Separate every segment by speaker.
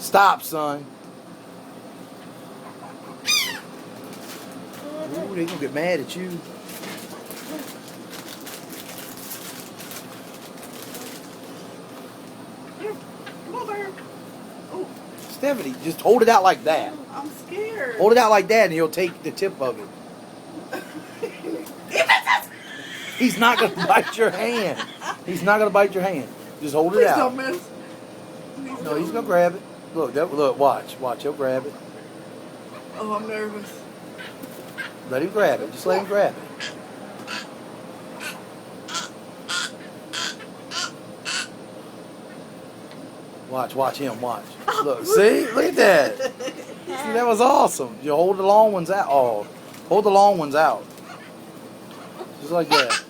Speaker 1: Stop, son. Ooh, they gonna get mad at you.
Speaker 2: Come on, Bear. Oh.
Speaker 1: Stephanie, just hold it out like that.
Speaker 2: I'm scared.
Speaker 1: Hold it out like that and he'll take the tip of it. He's not going to bite your hand. He's not going to bite your hand. Just hold it
Speaker 2: Please
Speaker 1: out.
Speaker 2: don't miss.
Speaker 1: No, he's going to grab it. Look, watch. He'll grab it.
Speaker 2: Oh, I'm nervous.
Speaker 1: Let him grab it. Just let him grab it. Watch him, watch. Look, see? Look at that. See, that was awesome. You hold the long ones out. Oh, hold the long ones out. Just like that.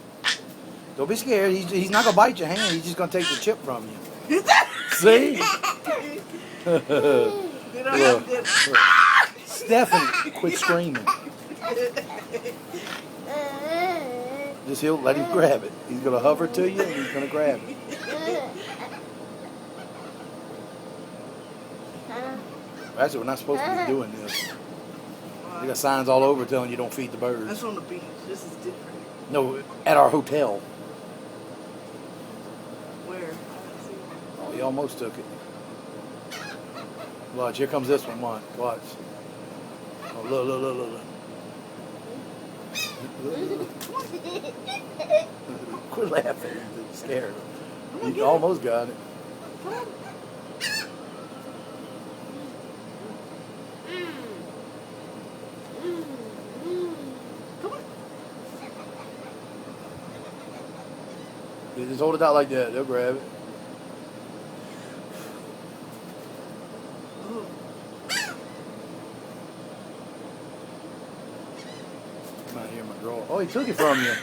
Speaker 1: Don't be scared. He's not going to bite your hand. He's just going to take the chip from you. See? Look. Stephanie, quit screaming. Just let him grab it. He's going to hover to you and he's going to grab it. Actually, we're not supposed to be doing this. They got signs all over telling you don't feed the birds.
Speaker 2: That's on the beach. This is different.
Speaker 1: No, at our hotel.
Speaker 2: Where?
Speaker 1: Oh, he almost took it. Watch, here comes this one. Watch. Oh, look. Quit laughing. You're scared. You almost got it. You just hold it out like that. They'll grab it. I'm out here in my drawer. Oh, he took it from you.